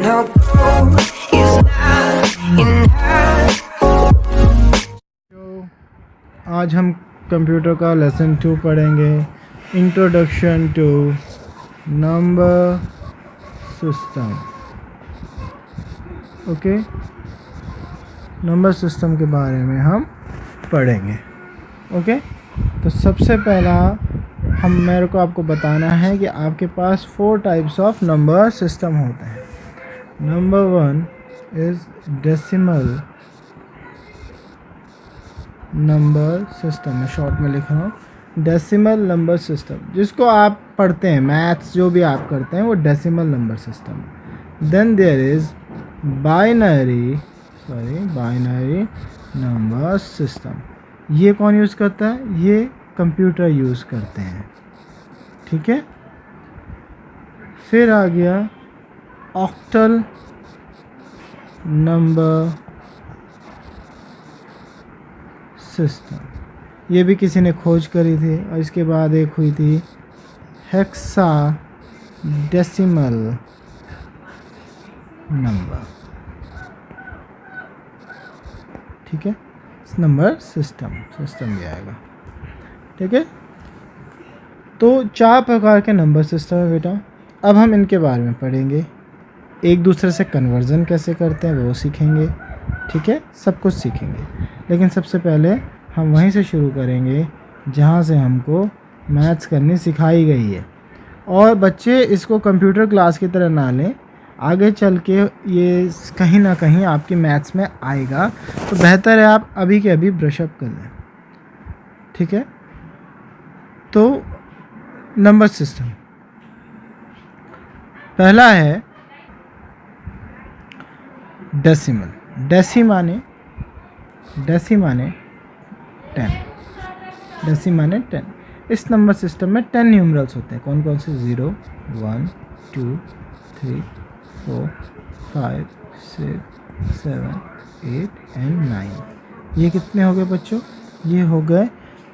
our goal is not enough. आज हम computer का लेसन 2 पढ़ेंगे, introduction to number system. Okay, number system के बारे में हम पढ़ेंगे। ओके, तो सबसे पहला मेरे को आपको बताना है कि आपके पास 4 टाइप्स ऑफ नंबर सिस्टम होते हैं। Number 1 is decimal number system, मैं शॉर्ट में लिख रहा हूँ डेसिमल नंबर सिस्टम, जिसको आप पढ़ते हैं मैथ्स जो भी आप करते हैं वो decimal number system. Then there is binary number system. ये कौन यूज़ करता है? ये कंप्यूटर यूज़ करते हैं। ठीक है, फिर आ गया ऑक्टल नंबर सिस्टम। ये भी किसी ने खोज करी थी। और इसके बाद एक हुई थी हेक्सा डेसिमल नंबर। ठीक है, नंबर सिस्टम भी आएगा। ठीक है, तो 4 प्रकार के नंबर सिस्टम है बेटा। अब हम इनके बारे में पढ़ेंगे, एक दूसरे से कन्वर्जन कैसे करते हैं वो सीखेंगे। ठीक है, सब कुछ सीखेंगे, लेकिन सबसे पहले हम वहीं से शुरू करेंगे जहाँ से हमको मैथ्स करनी सिखाई गई है। और बच्चे इसको कंप्यूटर क्लास की तरह ना लें, आगे चल के ये कहीं ना कहीं आपकी मैथ्स में आएगा, तो बेहतर है आप अभी के अभी ब्रशअप कर लें। ठीक है, तो नंबर सिस्टम पहला है डेसिमल। डेसी माने 10। इस नंबर सिस्टम में 10 न्यूमरल्स होते हैं। कौन कौन से? 0 1 2 3 4 5 6 7 8 एंड 9। ये कितने हो गए बच्चों? ये हो गए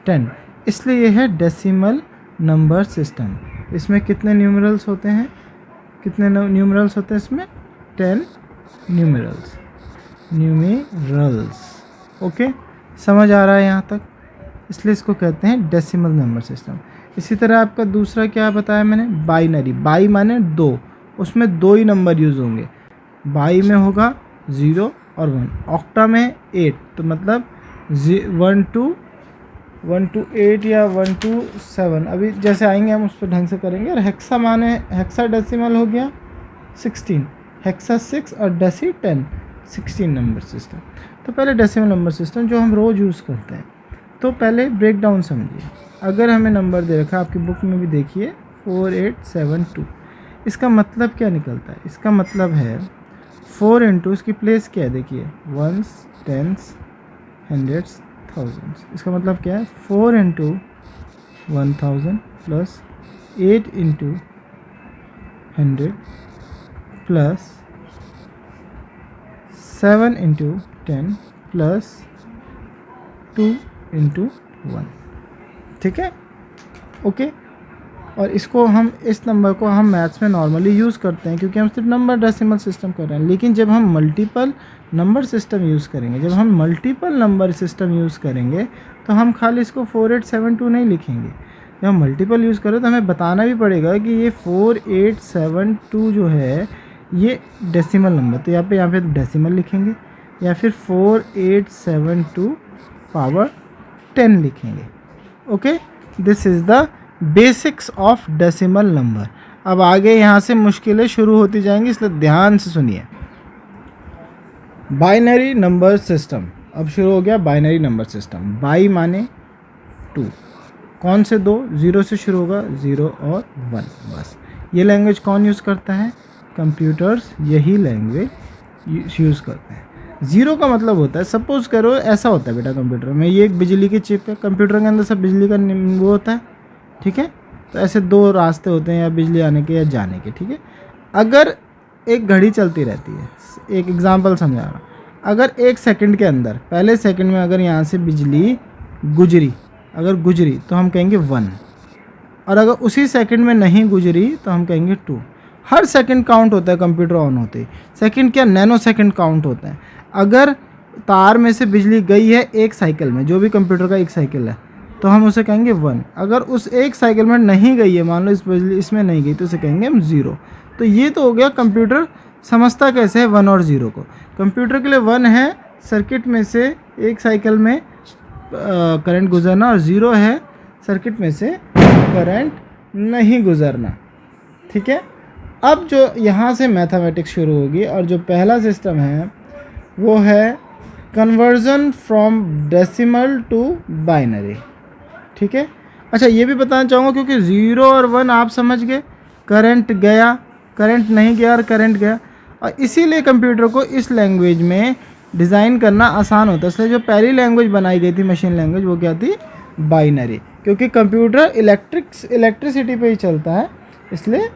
10। इसलिए ये है डेसिमल नंबर सिस्टम। इसमें कितने न्यूमरल्स होते हैं? इसमें 10 न्यूमरल्स। ओके, समझ आ रहा है यहाँ तक? इसलिए इसको कहते हैं डेसिमल नंबर सिस्टम। इसी तरह आपका दूसरा क्या बताया मैंने? बाइनरी। बाई माने 2, उसमें 2 ही नंबर यूज़ होंगे। बाई में होगा 0 और 1। ऑक्टा में 8, तो मतलब 1 to 8 या 1 to 7। अभी जैसे आएंगे हम उस पर ढंग से करेंगे। और हेक्सा माने हेक्सा डेसिमल हो गया 16, हेक्सा 6 और डेसी 10, 16 नंबर सिस्टम। तो पहले डेसिमल नंबर सिस्टम जो हम रोज़ यूज़ करते हैं, तो पहले ब्रेक डाउन समझिए। अगर हमें नंबर दे रखा है, आपकी बुक में भी देखिए 4872, इसका मतलब क्या निकलता है? इसका मतलब है 4 इंटू इसकी प्लेस क्या है? देखिए 1s 10s 100s 1000s। इसका मतलब क्या है? 4 into 1000 plus 8 into 100 plus 7 into 10 plus 2 into 1। ठीक है, ओके। और इसको हम इस नंबर को हम मैथ्स में नॉर्मली यूज़ करते हैं, क्योंकि हम सिर्फ नंबर डेसिमल सिस्टम कर रहे हैं। लेकिन जब हम मल्टीपल नंबर सिस्टम यूज़ करेंगे, तो हम खाली इसको 4872 नहीं लिखेंगे। जब हम मल्टीपल यूज़ करें तो हमें बताना भी पड़ेगा कि ये 4872 जो है ये डेसिमल नंबर, तो यहाँ पे डेसिमल लिखेंगे, या फिर 4872 पावर 10 लिखेंगे। Okay, this is the basics of decimal number. अब आगे यहाँ से मुश्किलें शुरू होती जाएंगी, इसलिए ध्यान से सुनिए। बाइनरी नंबर सिस्टम अब शुरू हो गया। बाइनरी नंबर सिस्टम, बाई माने 2, कौन से 2? 0 से शुरू होगा, 0 और 1, बस। ये लैंग्वेज कौन यूज़ करता है? कंप्यूटर्स यही लैंग्वेज यूज़ करते हैं। 0 का मतलब होता है, सपोज़ करो ऐसा होता है बेटा कंप्यूटर में, ये एक बिजली की चिप है, कंप्यूटर के अंदर सब बिजली का वो होता है। ठीक है, तो ऐसे 2 रास्ते होते हैं, या बिजली आने के या जाने के। ठीक है, अगर एक घड़ी चलती रहती है, एक एग्जांपल समझा रहा हूँ, अगर 1 सेकंड के अंदर, पहले सेकंड में अगर यहाँ से बिजली गुजरी तो हम कहेंगे 1, और अगर उसी सेकंड में नहीं गुजरी तो हम कहेंगे 2। हर सेकंड काउंट होता है कंप्यूटर ऑन होते ही। सेकंड क्या, नैनो सेकंड काउंट होता है। अगर तार में से बिजली गई है एक साइकिल में, जो भी कंप्यूटर का एक साइकिल है, तो हम उसे कहेंगे 1। अगर उस एक साइकिल में नहीं गई है, मान लो इस बिजली इसमें नहीं गई, तो उसे कहेंगे हम 0। तो ये तो हो गया कंप्यूटर समझता कैसे है 1 और 0 को। कंप्यूटर के लिए 1 है सर्किट में से एक साइकिल में करंट गुजरना, और 0 है सर्किट में से करंट नहीं गुजरना। ठीक है, अब जो यहाँ से मैथमेटिक्स शुरू होगी, और जो पहला सिस्टम है वो है conversion from decimal to binary. ठीक है, अच्छा ये भी बताना चाहूँगा, क्योंकि 0 और 1 आप समझ गए, करंट गया, करंट नहीं गया और करंट गया, और इसीलिए कंप्यूटर को इस लैंग्वेज में डिज़ाइन करना आसान होता है। इसलिए जो पहली लैंग्वेज बनाई गई थी मशीन लैंग्वेज, वो क्या थी, बाइनरी, क्योंकि कंप्यूटर इलेक्ट्रिसिटी पे ही चलता है, इसलिए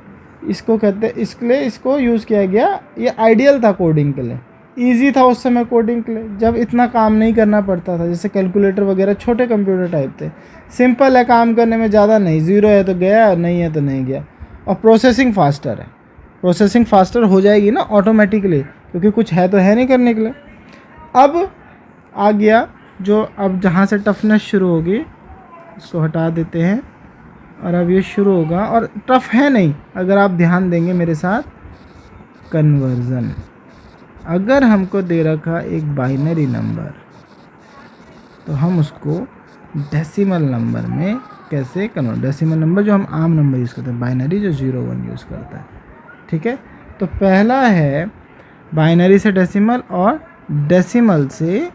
इसको कहते हैं, इसलिए इसको यूज़ किया गया। ये आइडियल था कोडिंग के लिए, इजी था उस समय कोडिंग के लिए, जब इतना काम नहीं करना पड़ता था। जैसे कैलकुलेटर वगैरह छोटे कंप्यूटर टाइप थे, सिंपल है काम करने में, ज़्यादा नहीं, 0 है तो गया, नहीं है तो नहीं गया। और प्रोसेसिंग फास्टर है, प्रोसेसिंग फास्टर हो जाएगी ना ऑटोमेटिकली, क्योंकि कुछ है तो है नहीं करने के लिए। अब आ गया जो, अब जहाँ से टफनेस शुरू होगी, इसको हटा देते हैं, और अब ये शुरू होगा, और टफ है नहीं अगर आप ध्यान देंगे मेरे साथ। कन्वर्जन, अगर हमको दे रखा एक बाइनरी नंबर, तो हम उसको डेसिमल नंबर में कैसे कन्वर्ट, डेसिमल नंबर जो हम आम नंबर यूज़ करते हैं, बाइनरी जो 0 1 यूज़ करता है। ठीक है, तो पहला है बाइनरी से डेसिमल और डेसिमल से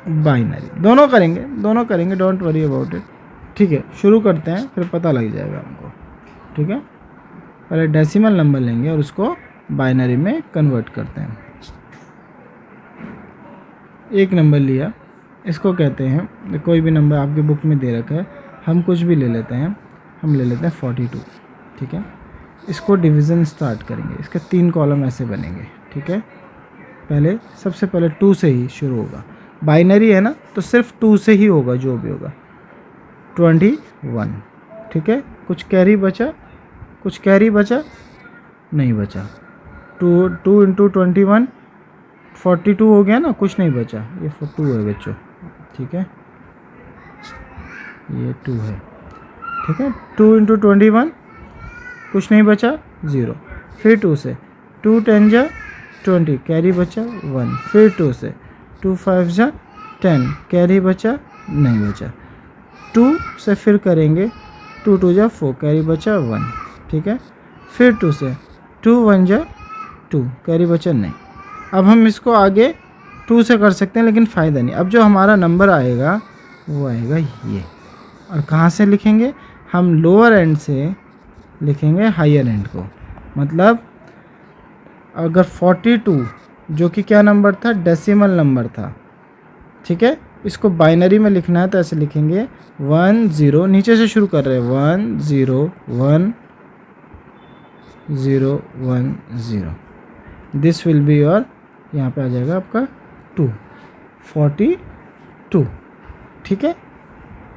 बाइनरी, दोनों करेंगे, डोंट वरी अबाउट इट। ठीक है, शुरू करते हैं, फिर पता लग जाएगा हमको। ठीक है, पहले डेसिमल नंबर लेंगे और उसको बाइनरी में कन्वर्ट करते हैं। एक नंबर लिया, इसको कहते हैं, कोई भी नंबर आपके बुक में दे रखा है, हम कुछ भी ले लेते हैं, हम ले लेते हैं 42। ठीक है, इसको डिवीज़न स्टार्ट करेंगे, इसके 3 कॉलम ऐसे बनेंगे। ठीक है, पहले सबसे पहले 2 से ही शुरू होगा, बाइनरी है ना, तो सिर्फ 2 से ही होगा जो भी होगा। 21। ठीक है, कुछ कैरी बचा, नहीं बचा। 2 इंटू 21 42 हो गया ना, कुछ नहीं बचा, ये 2 है बच्चों। ठीक है, ये 2 है। ठीक है, 2 इंटू 21 कुछ नहीं बचा, 0। फिर 2 से, 2 10 जा 20, कैरी बचा 1। फिर 2 से, 2 5 जा 10, कैरी बचा नहीं बचा। 2 से फिर करेंगे, 2 2 जा 4, कैरी बचा 1। ठीक है, फिर 2 से, 2 1 जा 2, कैरी बचा नहीं। अब हम इसको आगे 2 से कर सकते हैं, लेकिन फ़ायदा नहीं। अब जो हमारा नंबर आएगा वो आएगा ये, और कहाँ से लिखेंगे हम, लोअर एंड से लिखेंगे हायर एंड को। मतलब अगर 42 जो कि क्या नंबर था, डेसिमल नंबर था। ठीक है, इसको बाइनरी में लिखना है तो ऐसे लिखेंगे 1 0, नीचे से शुरू कर रहे हैं, 1 0 1 0 1 0। दिस विल बी योर, यहाँ पे आ जाएगा आपका 2 42। ठीक है,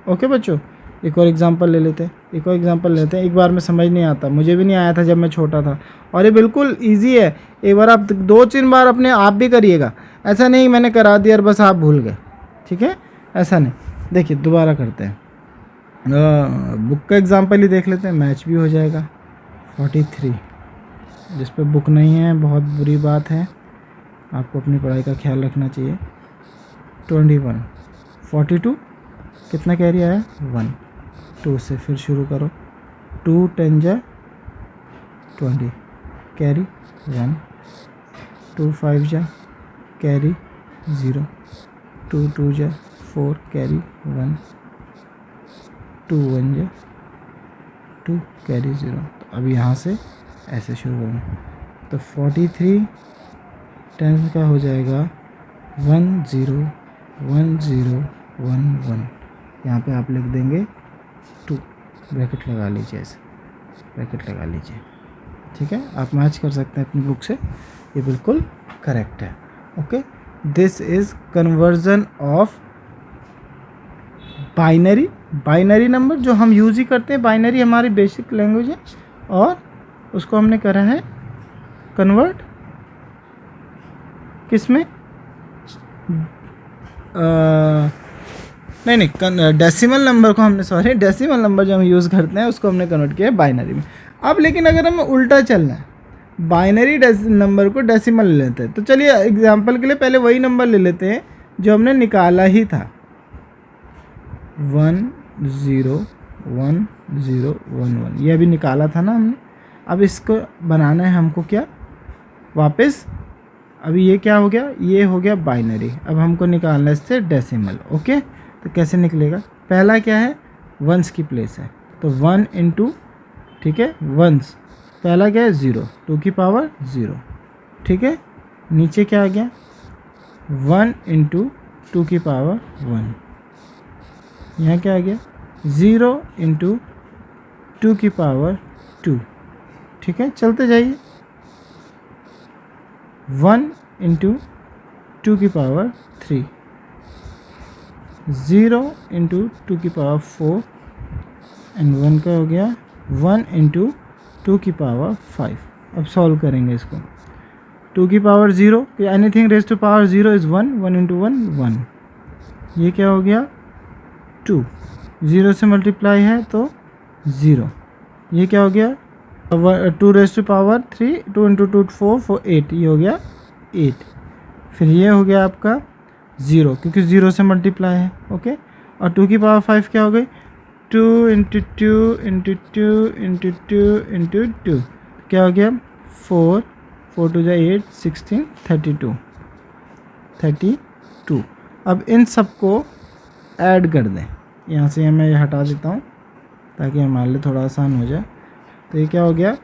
ओके बच्चों, एक और एग्जांपल ले लेते हैं। एक बार में समझ नहीं आता, मुझे भी नहीं आया था जब मैं छोटा था, और ये बिल्कुल इजी है। एक बार आप 2-3 बार अपने आप भी करिएगा, ऐसा नहीं मैंने करा दिया और बस आप भूल गए। ठीक है, ऐसा नहीं। देखिए दोबारा करते हैं, बुक का एग्जांपल ही देख लेते हैं, मैच भी हो जाएगा। 43, जिस पे बुक नहीं है बहुत बुरी बात है, आपको अपनी पढ़ाई का ख्याल रखना चाहिए। 21 42 कितना कैरी आया, 1। 2 से फिर शुरू करो, 2 10 जा 20, कैरी 1। 2 5 जा कैरी 0, 2 2 जा 4, कैरी 1, 2 1 जा 2, कैरी 0। तो अब यहाँ से ऐसे शुरू करेंगे, तो 43 10 का हो जाएगा 1 0 1 0 1 1। यहाँ पे आप लिख देंगे 2, ब्रैकेट लगा लीजिए, ऐसे ब्रैकेट लगा लीजिए। ठीक है, आप मैच कर सकते हैं अपनी बुक से, ये बिल्कुल करेक्ट है। Okay, this is conversion of binary number, जो हम यूज़ ही करते हैं, बाइनरी हमारी बेसिक लैंग्वेज है, और उसको हमने करा है कन्वर्ट किस में, नहीं डेसिमल नंबर को हमने, सॉरी डेसिमल नंबर जो हम यूज़ करते हैं उसको हमने कन्वर्ट किया है बाइनरी में। अब लेकिन अगर हमें उल्टा चलना है, बाइनरी नंबर को डेसिमल ले लेते हैं, तो चलिए एग्जांपल के लिए पहले वही नंबर ले लेते हैं जो हमने निकाला ही था, 101011, ये अभी निकाला था ना हमने। अब इसको बनाना है हमको क्या, वापस, अभी ये क्या हो गया, ये हो गया बाइनरी। अब हमको निकालना है इससे डेसिमल। ओके, तो कैसे निकलेगा, पहला क्या है, वंस की प्लेस है, तो 1 इंटू, ठीक है, वंस, पहला क्या है 0, 2 की पावर 0, ठीक है। नीचे क्या आ गया, 1 इंटू 2 की पावर 1, यहाँ क्या आ गया 0 इंटू 2 की पावर 2, ठीक है। चलते जाइए, 1 इंटू 2 की पावर 3, 0 इंटू 2 की पावर 4 एंड 1 का हो गया 1 इंटू 2 की पावर 5। अब सॉल्व करेंगे इसको, 2 की power 0, anything raise to power 0 is 1, 1 into 1 1, ये क्या हो गया 2, 0 से मल्टीप्लाई है तो 0, ये क्या हो गया 2 रेज टू पावर 3, 2 इंटू 2 4 4 8, ये हो गया 8। फिर ये हो गया आपका 0 क्योंकि 0 से मल्टीप्लाई है। ओके, और 2 की पावर 5 क्या हो गई, 2 इंटू 2 इंटू 2 इंटू 2 इंटू 2, क्या हो गया 4, 4 2 जा 8, 16, 32। अब इन सबको ऐड कर दें, यहाँ से मैं ये हटा देता हूँ ताकि हमारे लिए थोड़ा आसान हो जाए। तो ये क्या हो गया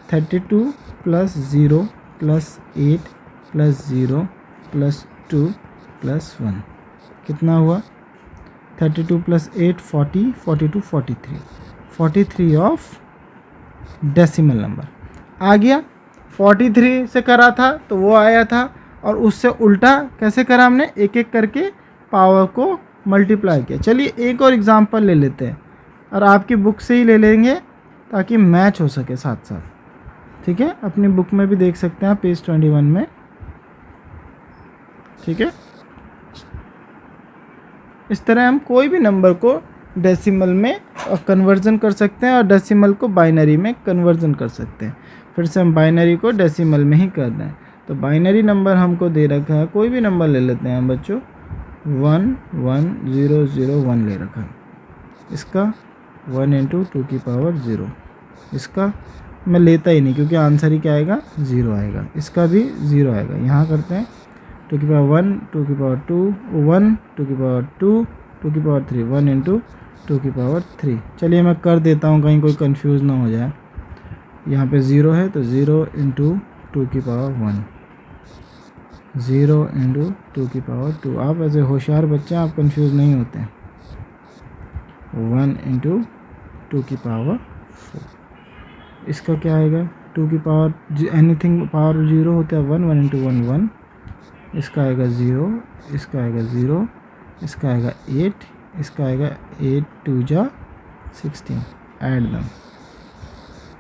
32 plus 0 plus 8 plus 0 plus 2 plus 1, कितना हुआ 32 प्लस 8 40, 42 43, 43 ऑफ डेसिमल नंबर आ गया। 43 से करा था तो वो आया था, और उससे उल्टा कैसे करा हमने, एक एक करके पावर को मल्टीप्लाई किया। चलिए एक और एग्जांपल ले लेते हैं, और आपकी बुक से ही ले लेंगे ताकि मैच हो सके साथ साथ, ठीक है। अपनी बुक में भी देख सकते हैं आप पेज 21 में, ठीक है। इस तरह हम कोई भी नंबर को डेसिमल में कन्वर्जन कर सकते हैं और डेसिमल को बाइनरी में कन्वर्जन कर सकते हैं। फिर से हम बाइनरी को डेसिमल में ही कर रहे हैं, तो बाइनरी नंबर हमको दे रखा है, कोई भी नंबर ले लेते हैं हम बच्चों, 11001 ले रखा है, इसका 1 इंटू 2 की पावर 0, इसका मैं लेता ही नहीं क्योंकि आंसर ही क्या आएगा 0 आएगा, इसका भी 0 आएगा। यहाँ करते हैं 2 की पावर 1, 2 की पावर 2, 1, 2 की पावर 2, 2 की पावर 3, 1 इंटू 2 की पावर 3। चलिए मैं कर देता हूँ कहीं कोई कंफ्यूज ना हो जाए। यहाँ पे 0 है तो 0 इंटू 2 की पावर 1, 0 इंटू 2 की पावर 2। आप ऐसे होशियार बच्चे हैं, आप कंफ्यूज नहीं होते हैं। 1 इंटू 2 की पावर 4, इसका क्या आएगा 2 की पावर, एनीथिंग पावर 0 होता है 1, 1 इंटू 1 1, इसका आएगा 0, इसका आएगा 0, इसका आएगा 8, इसका आएगा 8 2 जा 16, ऐड दम,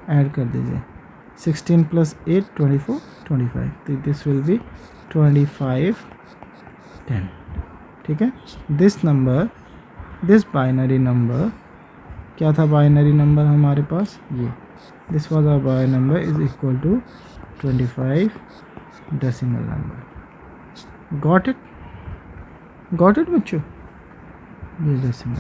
ऐड कर दीजिए 16 प्लस 8 24 25, तो दिस विल बी 25 10, ठीक है। This number, this binary number, क्या था बाइनरी नंबर हमारे पास, ये this was our binary number is equal to 25 decimal number. Got it, got it बच्चों, ये decimal.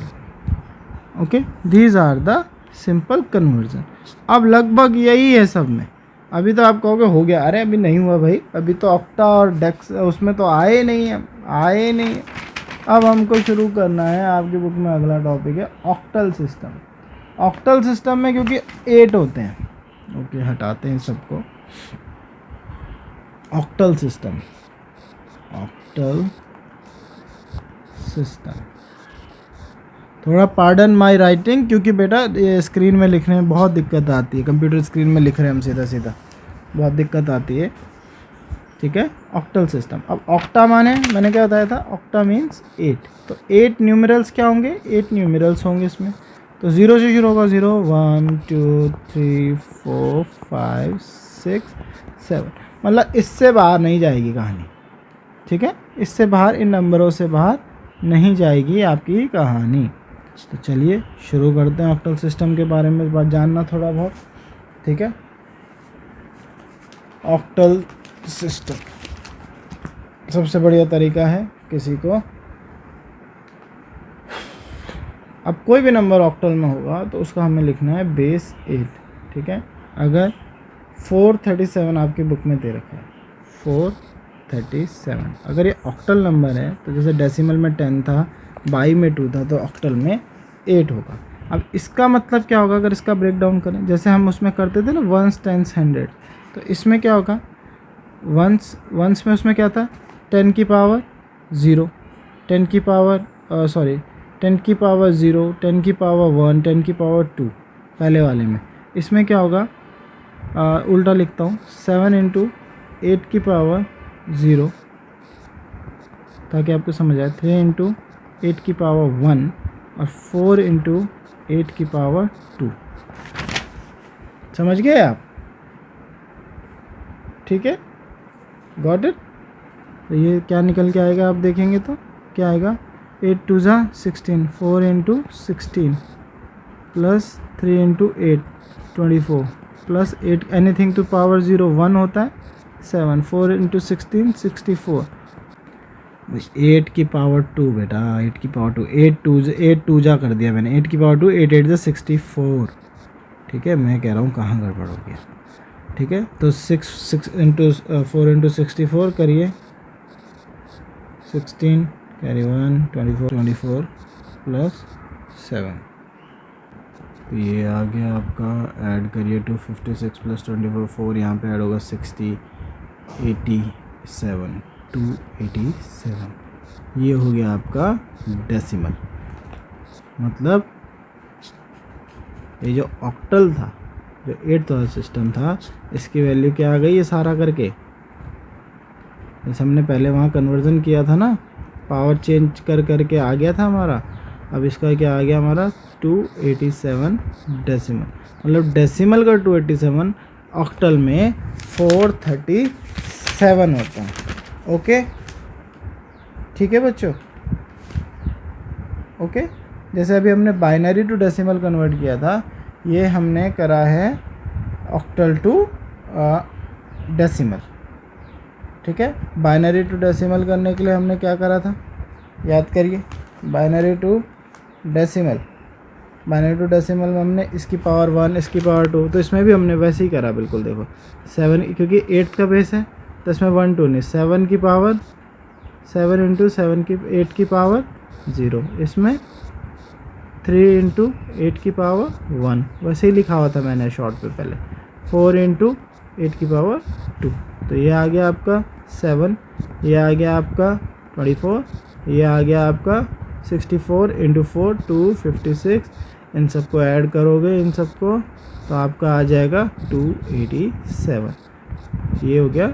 Okay, these are the simple conversion. अब लगभग यही है सब में। अभी तो आप कहोगे हो गया, अरे अभी नहीं हुआ भाई, अभी तो ऑक्टा और डेक्स उसमें तो आए नहीं है, आए नहीं। अब हमको शुरू करना है, आपकी बुक में अगला टॉपिक है ऑक्टल सिस्टम। ऑक्टल सिस्टम में क्योंकि 8 होते हैं, ओके हटाते हैं सबको। ऑक्टल सिस्टम, ऑक्टल सिस्टम, थोड़ा पार्डन माय राइटिंग क्योंकि बेटा ये स्क्रीन में लिखने में बहुत दिक्कत आती है, कंप्यूटर स्क्रीन में लिख रहे हैं हम सीधा सीधा, बहुत दिक्कत आती है, ठीक है। ऑक्टल सिस्टम, अब ऑक्टा माने मैंने क्या बताया था, ऑक्टा मीन्स 8, तो 8 न्यूमरल्स क्या होंगे, 8 न्यूमरल्स होंगे इसमें। तो तो 0 से शुरू होगा, 0 1 2 3 4 5 6 7, मतलब इससे बाहर नहीं जाएगी कहानी, ठीक है, इससे बाहर, इन नंबरों से बाहर नहीं जाएगी आपकी कहानी। तो चलिए शुरू करते हैं ऑक्टल सिस्टम के बारे में बात जानना थोड़ा बहुत, ठीक है। ऑक्टल सिस्टम सबसे बढ़िया तरीका है किसी को, अब कोई भी नंबर ऑक्टल में होगा तो उसका हमें लिखना है बेस 8, ठीक है। अगर 437 आपकी बुक में दे रखा है, 437, अगर ये ऑक्टल नंबर है तो जैसे डेसिमल में 10 था, बाई में 2 था, तो ऑक्टल में 8 होगा। अब इसका मतलब क्या होगा अगर इसका ब्रेक डाउन करें, जैसे हम उसमें करते थे ना वंस, टेंस, 100, तो इसमें क्या होगा, वंस में उसमें क्या था, 10 की पावर 0, 10 की पावर 10 की पावर 0, 10 की पावर 1, 10 की पावर 2 पहले वाले में। इसमें क्या होगा, उल्टा लिखता हूँ, 7 इंटू 8 की पावर 0, ताकि आपको समझ आए, 3 इंटू 8 की पावर 1 और 4 इंटू 8 की पावर 2। समझ गए आप, ठीक है, गॉट इट। तो ये क्या निकल के आएगा, आप देखेंगे तो क्या आएगा, 8 2 ज़ा 16, 4 into 16 plus 3 into 8 24 plus 8, anything to power 0 1 होता है, 7, 4 इंटू 16 64, 8 की पावर 2 बेटा, 8 की पावर 2, 8 2 जा कर दिया मैंने, 8 की पावर 2, 8 8 64, ठीक है। मैं कह रहा हूँ कहाँ गड़बड़ हो गया, ठीक है। तो 6 इंटू 4 इंटू 64 करिए, 16 कैरी 1 24 प्लस 7, तो ये आ गया आपका, ऐड करिए 256 प्लस 24 4, यहाँ पे ऐड होगा 60 87 287, ये हो गया आपका डेसिमल। मतलब ये जो ऑक्टल था, जो 8th वाला सिस्टम था, इसकी वैल्यू क्या आ गई, ये सारा करके, जैसे हमने पहले वहाँ कन्वर्जन किया था ना, पावर चेंज करके आ गया था हमारा, अब इसका क्या आ गया हमारा 287 डेसिमल। मतलब डेसिमल का 287 ऑक्टल में 437 होता है। ओके, ठीक है बच्चों, ओके। जैसे अभी हमने बाइनरी टू डेसिमल कन्वर्ट किया था, ये हमने करा है ऑक्टल टू डेसिमल, ठीक है। बाइनरी टू डेसिमल करने के लिए हमने क्या करा था, याद करिए, बाइनरी टू डेसिमल में हमने इसकी पावर 1, इसकी पावर 2, तो इसमें भी हमने वैसे ही करा, बिल्कुल देखो 7, क्योंकि 8 का बेस है तो इसमें 1 2 नहीं, 7 की पावर 7 इंटू 7 की 8 की पावर 0, इसमें 3 इंटू 8 की पावर 1, वैसे ही लिखा हुआ था मैंने शॉर्ट पे पहले, 4 इंटू 8 की पावर 2, तो ये आ गया आपका 7, ये आ गया आपका 24, ये आ गया आपका 64 इंटू 4 256, इन सबको ऐड करोगे इन सबको तो आपका आ जाएगा 287, ये हो गया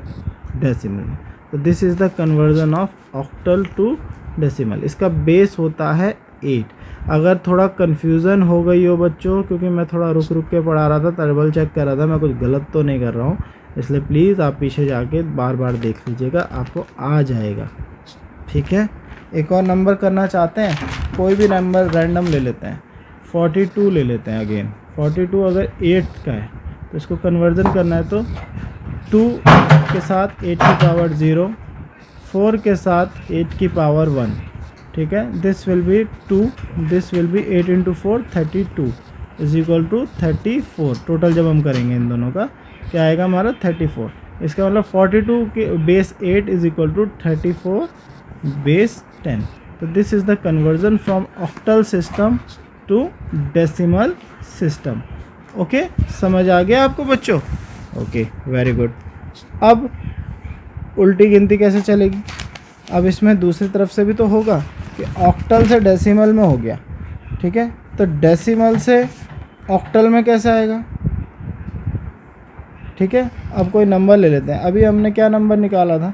डेसिमल में। तो this is the conversion of octal to decimal. इसका बेस होता है 8। अगर थोड़ा कन्फ्यूज़न हो गई हो बच्चों, क्योंकि मैं थोड़ा रुक के पढ़ा रहा था, टेबल चेक कर रहा था, मैं कुछ गलत तो नहीं कर रहा हूँ, इसलिए प्लीज़ आप पीछे जाके बार बार देख लीजिएगा, आपको आ जाएगा, ठीक है। एक और नंबर करना चाहते हैं, कोई भी नंबर रैंडम ले लेते हैं, 42 ले लेते हैं। अगेन 42 अगर 8 का है तो इसको कन्वर्जन करना है, तो 2 के साथ 8 की पावर 0, 4 के साथ 8 की पावर 1, ठीक है। This will be 2, this will be 8 into 4 32 is equal to 34। Total जब हम करेंगे इन दोनों का क्या आएगा हमारा 34। इसका मतलब 42 के base 8 is equal to 34 base 10। तो this is the conversion from octal system to decimal system. Okay, समझ आ गया आपको बच्चों? Okay, very good. अब उल्टी गिनती कैसे चलेगी? अब इसमें दूसरी तरफ से भी तो होगा कि ऑक्टल से डेसिमल में हो गया, ठीक है, तो डेसिमल से ऑक्टल में कैसे आएगा, ठीक है। अब कोई नंबर ले लेते हैं। अभी हमने क्या नंबर निकाला था,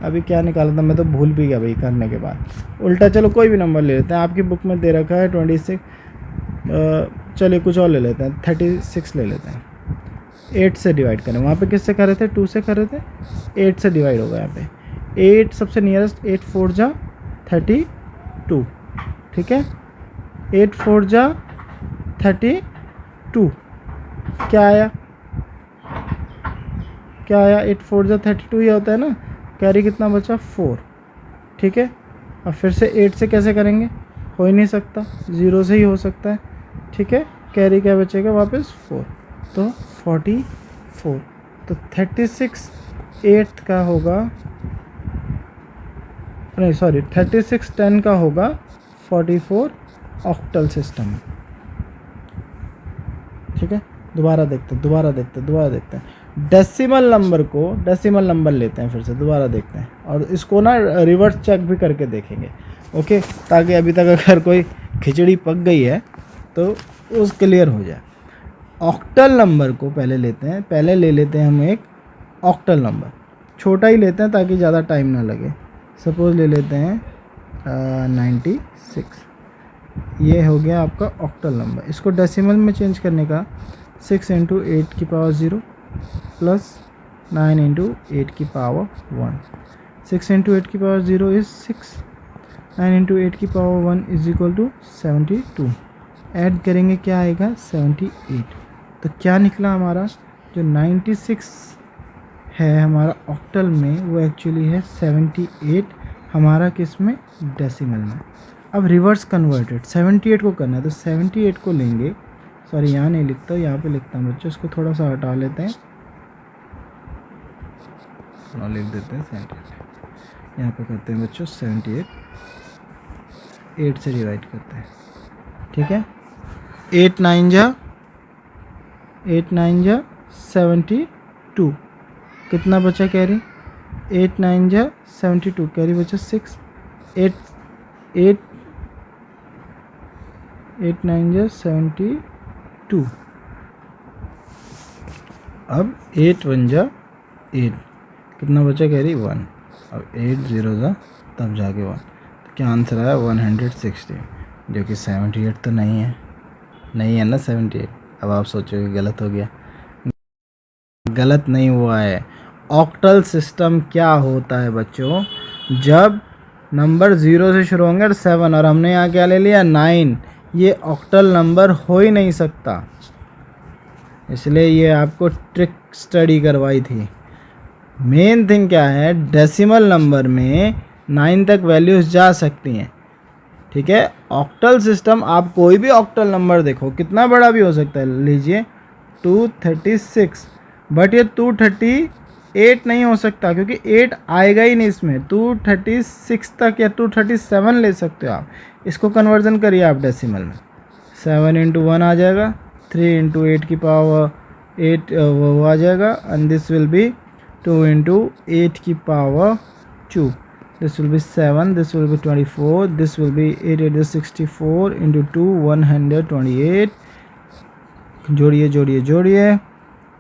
मैं तो भूल भी गया भाई करने के बाद। उल्टा चलो कोई भी नंबर ले लेते हैं। आपकी बुक में दे रखा है 26, चलिए कुछ और ले लेते हैं, 36 ले लेते हैं। 8 से डिवाइड करें, वहाँ पे किससे कर रहे थे, 2 से कर रहे थे, 8 से डिवाइड होगा यहाँ पे। 8 सबसे नियरेस्ट, 8 4 जा 32, ठीक है। 8 4 जा 32, क्या आया, क्या आया, 8 4 जा 32 ये होता है ना। कैरी कितना बचा, 4, ठीक है। अब फिर से 8 से कैसे करेंगे, हो ही नहीं सकता, 0 से ही हो सकता है, ठीक है। कैरी क्या बचेगा वापस, 4, तो 44। तो 36 8 का होगा, नहीं सॉरी 36 10 का होगा 44 ऑक्टल सिस्टम, ठीक है। दोबारा देखते हैं डेसिमल नंबर को, डेसिमल नंबर लेते हैं फिर से, दोबारा देखते हैं और इसको ना रिवर्स चेक भी करके देखेंगे, ओके, ताकि अभी तक अगर कोई खिचड़ी पक गई है तो उस क्लियर हो जाए। ऑक्टल नंबर को पहले लेते हैं, पहले ले लेते हैं हम एक ऑक्टल नंबर, छोटा ही लेते हैं ताकि ज़्यादा टाइम ना लगे। सपोज़ ले लेते हैं 96, ये हो गया आपका ऑक्टल नंबर। इसको डेसिमल में चेंज करने का 6 × 8 की पावर 0 प्लस 9 × 8 की पावर 1। 6 × 8 की पावर 0 इज़ 6, 9 × 8 की power 1 is equal to 72। Add करेंगे क्या आएगा, 78। तो क्या निकला हमारा, जो 96 है हमारा ऑक्टल में, वो एक्चुअली है 78 हमारा किस में, डेसिमल में। अब रिवर्स कन्वर्टेड 78 को करना है, तो 78 को लेंगे, सॉरी यहाँ नहीं लिखता, यहाँ पे लिखता हूँ बच्चों, इसको थोड़ा सा हटा लेते हैं, थोड़ा लिख देते हैं 78, यहाँ पे करते हैं बच्चों 78, 8 से डिवाइड करते हैं, ठीक है। 8 9 जा 72, कितना बचा कैरी, 8 9 जा 72, कैरी बचा 6, 8 9 जा 72। अब 8 1 जा 8, कितना बचा कैरी, 1। अब 8 0 जा तब जाके 1, तो क्या आंसर आया 160, जो कि 78 तो नहीं है ना 78। अब आप सोचोगे गलत हो गया, गलत नहीं हुआ है। ऑक्टल सिस्टम क्या होता है बच्चों, जब नंबर 0 से शुरू होंगे और 7, और हमने यहाँ क्या ले लिया 9, ये ऑक्टल नंबर हो ही नहीं सकता, इसलिए ये आपको ट्रिक स्टडी करवाई थी। मेन थिंग क्या है, डेसिमल नंबर में 9 तक वैल्यूज जा सकती हैं, ठीक है। ऑक्टल सिस्टम, आप कोई भी ऑक्टल नंबर देखो कितना बड़ा भी हो सकता है, लीजिए 236, बट ये 238 नहीं हो सकता, क्योंकि 8 आएगा ही नहीं इसमें। 236 तक या 237 ले सकते हो आप। इसको कन्वर्जन करिए आप डेसिमल में, 7 × 1 आ जाएगा, 3 × 8 की पावर 8 वो आ जाएगा, एंड दिस विल बी 2 × 8 की power 2, this will be 7, this will be 24, this will be 8 8 is 64 into 2 128, जोड़िए,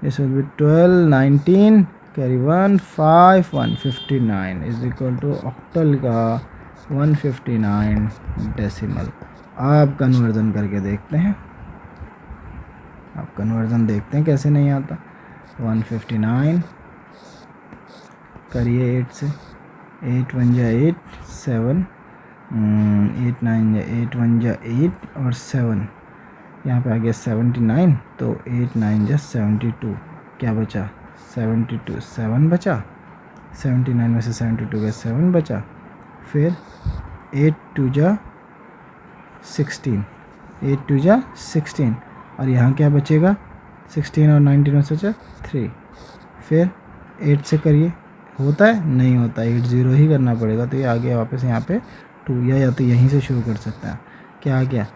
this will be 12 19, carry 1 5 159 is equal to octal का 159 डेसिमल। आप कन्वर्जन करके देखते हैं, कैसे नहीं आता। 159 करिए 8 से, 8 1 जा 8 7, 8 9 जा 8 1 जा 8 और 7, यहाँ पे आ गया 79, तो 8 9 जा 72, क्या बचा 72, 7 बचा, 79 में से 72 का 7 बचा, फिर 8 2 जा 16, 8 2 जा 16, और यहाँ क्या बचेगा 16 और 19 में से 3, फिर 8 से करिए, होता है नहीं होता, 8 0 ही करना पड़ेगा, तो ये आ गया वापस यहाँ पे 2, या तो यहीं से शुरू कर सकते हैं। क्या आ गया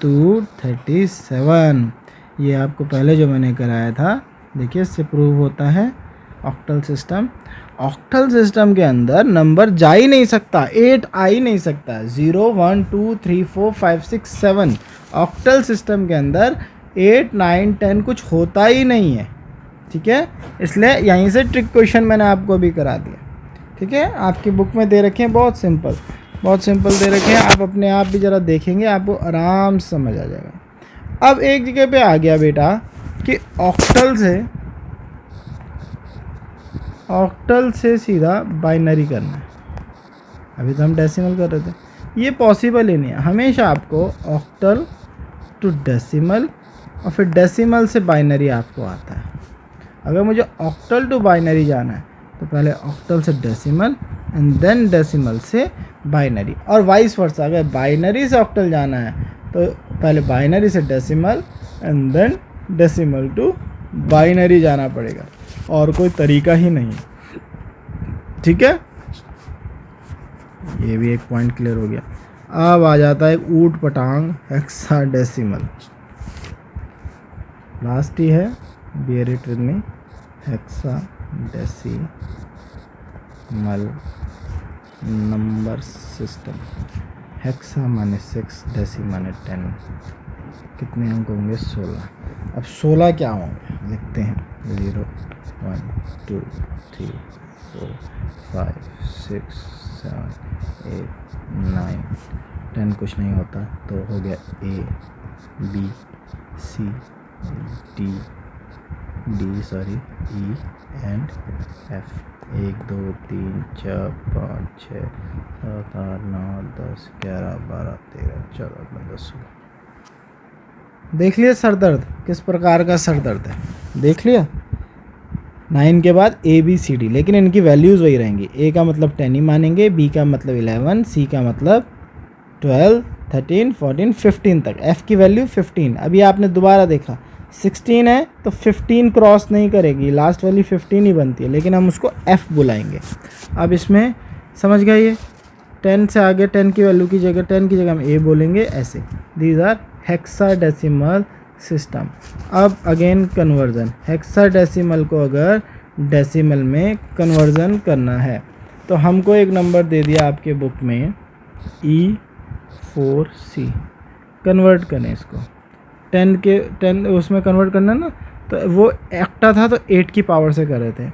237। ये आपको पहले जो मैंने कराया था, देखिए इससे प्रूव होता है ऑक्टल सिस्टम। ऑक्टल सिस्टम के अंदर नंबर जा ही नहीं सकता, 8 आ ही नहीं सकता, 0 1 2 3 4 5 6 7। ऑक्टल सिस्टम के अंदर 8 9 10 कुछ होता ही नहीं है, ठीक है। इसलिए यहीं से ट्रिक क्वेश्चन मैंने आपको भी करा दिया, ठीक है। आपकी बुक में दे रखे हैं, बहुत सिंपल दे रखे हैं, आप अपने आप भी ज़रा देखेंगे, आपको आराम से समझ आ जाएगा। अब एक जगह पे आ गया बेटा कि ऑक्टल से सीधा बाइनरी करना है। अभी तो हम डेसिमल कर रहे थे, ये पॉसिबल ही नहीं है। हमेशा आपको ऑक्टल टू डेसिमल और फिर डेसिमल से बाइनरी आपको आता है। अगर मुझे ऑक्टल टू बाइनरी जाना है तो पहले ऑक्टल से डेसिमल एंड देन डेसिमल से बाइनरी, और वाइस वर्सा। अगर बाइनरी से ऑक्टल जाना है तो पहले बाइनरी से decimal and then decimal to binary जाना पड़ेगा, और कोई तरीका ही नहीं है। ठीक है, ये भी एक पॉइंट क्लियर हो गया। अब आ जाता है ऊट पटांग हेक्साडेसिमल। लास्ट ही है, bear it with me, hexadecimal number system. Hexa माने 6, डेसी माने 10। कितने अंक होंगे? 16। अब 16 क्या होंगे लिखते हैं। 0 1 2 3 4 5 6 7 8 9 10। कुछ नहीं होता तो हो गया A B C D E and F। 1 2 3 4 5 6 7 8 9 10 11 12 13 14 15 16। देख लिया सर दर्द किस प्रकार का सर दर्द है, देख लिया। 9 के बाद A B C D, लेकिन इनकी वैल्यूज़ वही रहेंगी। A का मतलब 10 ही मानेंगे, B का मतलब 11, C का मतलब 12 13 14 15 तक। F की वैल्यू 15। अभी आपने दोबारा देखा 16 है तो 15 क्रॉस नहीं करेगी, लास्ट वैल्यू 15 ही बनती है, लेकिन हम उसको F बुलाएंगे। अब इसमें समझ गए, ये 10 से आगे 10 की वैल्यू की जगह 10 की जगह हम A बोलेंगे, ऐसे। These are hexadecimal system. अब अगेन कन्वर्जन, हेक्साडेसिमल को अगर डेसिमल में कन्वर्जन करना है तो हमको एक नंबर दे दिया आपके बुक में E4C। कन्वर्ट करें इसको 10 उसमें कन्वर्ट करना ना, तो वो एक्टा था तो 8 की पावर से कर रहे थे,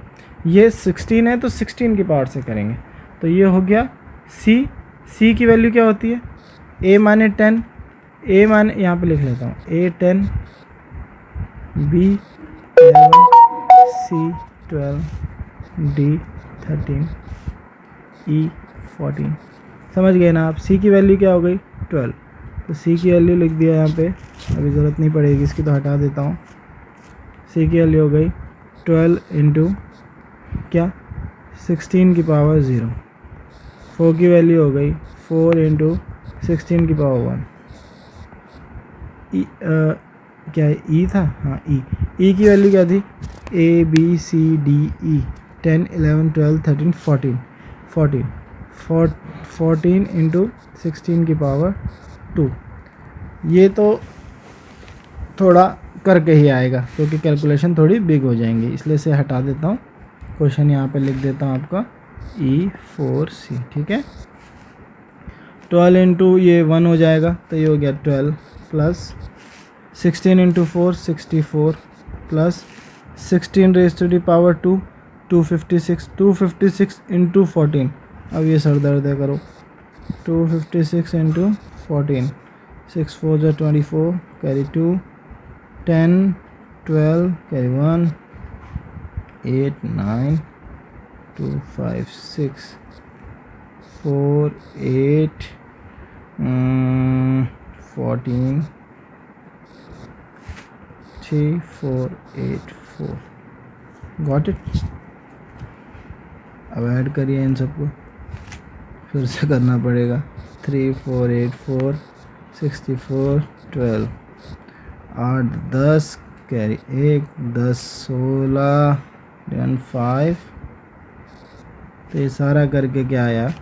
ये 16 है तो 16 की पावर से करेंगे। तो ये हो गया C की वैल्यू क्या होती है? A माने 10, A माने, यहाँ पे लिख लेता हूँ, A 10, B 11, C 12, D 13, E 14। समझ गए ना आप? C की वैल्यू क्या हो गई? 12। तो C की वैल्यू लिख दिया यहाँ पे, अभी ज़रूरत नहीं पड़ेगी इसकी तो हटा देता हूँ। C की वैल्यू हो गई 12 इंटू क्या, 16 की पावर 0। 4 की वैल्यू हो गई 4 इंटू 16 की पावर 1। क्या है? E था, हाँ E की वैल्यू क्या थी? A B C D E 10 11 12 13 14 into 16 की पावर 2। ये तो थोड़ा करके ही आएगा क्योंकि कैलकुलेशन थोड़ी बिग हो जाएंगी, इसलिए से हटा देता हूँ। क्वेश्चन यहाँ पे लिख देता हूँ आपका E4C। ठीक है, 12 इंटू ये 1 हो जाएगा तो ये हो गया 12 plus 16 into 4 64 plus 16 raise to the power 2 256 into 14। अब ये सर दर्द है, करो 256 इंटू 14, 6 4 जो 24, कैरी 2 10 12 कैरी 1 8 9 2 5 6 4 8 14 3 4 8 4। Got it? अब ऐड करिए इन सबको, फिर से करना पड़ेगा। 3 4 8 4 64 12 8 10 कैरी 1 10 16 11 5। तो ये सारा करके क्या आया?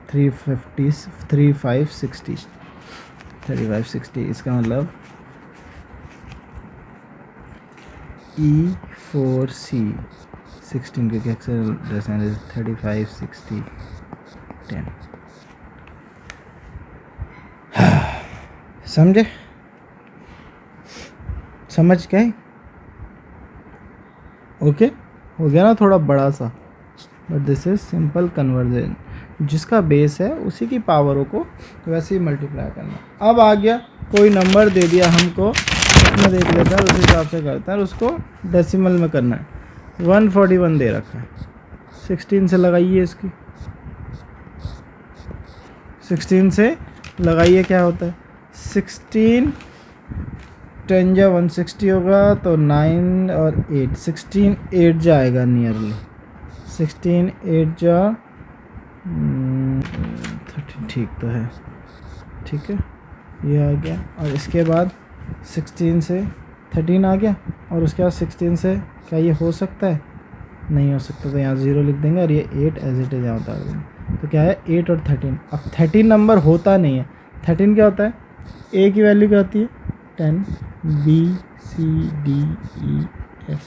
3560। इसका मतलब E4C 16 के एक्सेल 35 60 10। समझे? समझ गए? ओके, हो गया ना थोड़ा बड़ा सा, but this is simple conversion. जिसका बेस है उसी की पावरों को वैसे ही मल्टीप्लाई करना। अब आ गया कोई नंबर दे दिया हमको में देख लेता है, उस हिसाब से करता है। उसको डेसिमल में करना है। 141 दे रखा है, 16 से लगाइए, इसकी 16 से लगाइए, क्या होता है 16 10 जा 160 होगा, तो 9 और 8, 16 8 जाएगा नियरली, 16 8 जा 13, ठीक तो है, ठीक है, ये आ गया। और इसके बाद 16 से 13 आ गया, और उसके बाद 16 से क्या ये हो सकता है, नहीं हो सकता, तो यहाँ 0 लिख देंगे और ये 8 एज इट इज़ यहाँ उतार देंगे। तो क्या है 8 और 13। अब 13 नंबर होता नहीं है। 13 क्या होता है, ए की वैल्यू क्या होती है 10, B C D E F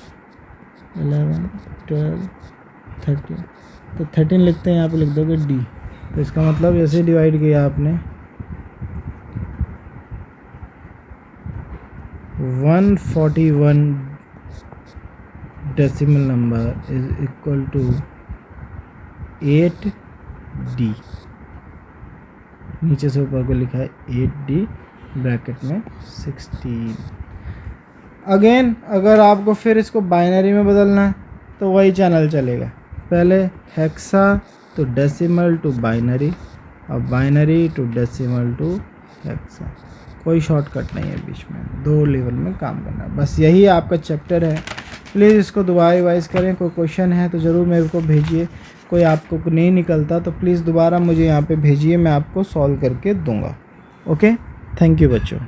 11 12 13, तो 13 लिखते हैं, यहाँ पे लिख दोगे डी। तो इसका मतलब ऐसे डिवाइड किया आपने 141 decimal number is equal to 8D, नीचे से ऊपर को लिखा है 8D ब्रैकेट में 16। अगेन अगर आपको फिर इसको बाइनरी में बदलना है तो वही चैनल चलेगा, पहले hexa to decimal to binary, और binary to decimal to hexa. कोई शॉर्टकट नहीं है बीच में, 2 लेवल में काम करना है, बस यही आपका चैप्टर है। प्लीज़ इसको दोबारा रिवाइज़ करें। कोई क्वेश्चन है तो ज़रूर मेरे को भेजिए, कोई आपको नहीं निकलता तो प्लीज़ दोबारा मुझे यहाँ पे भेजिए, मैं आपको सॉल्व करके दूंगा। ओके, थैंक यू बच्चों।